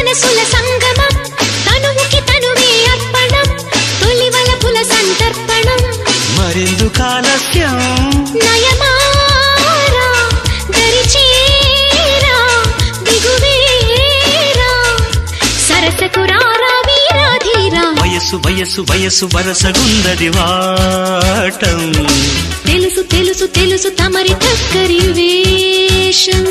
మనసుల సంగమం తనువుకి తనువే అర్పణం తొలి వలపుల సంతర్పణం మరెందుకు ఆలస్యం నయమారా దరిచేరా దిగువేరా సరసకు రారా వీరాధీరా వయసు వయసు వయసు వరసగుందది వాటం తెలుసు తెలుసు తెలుసు తమరి తక్కరి వేషం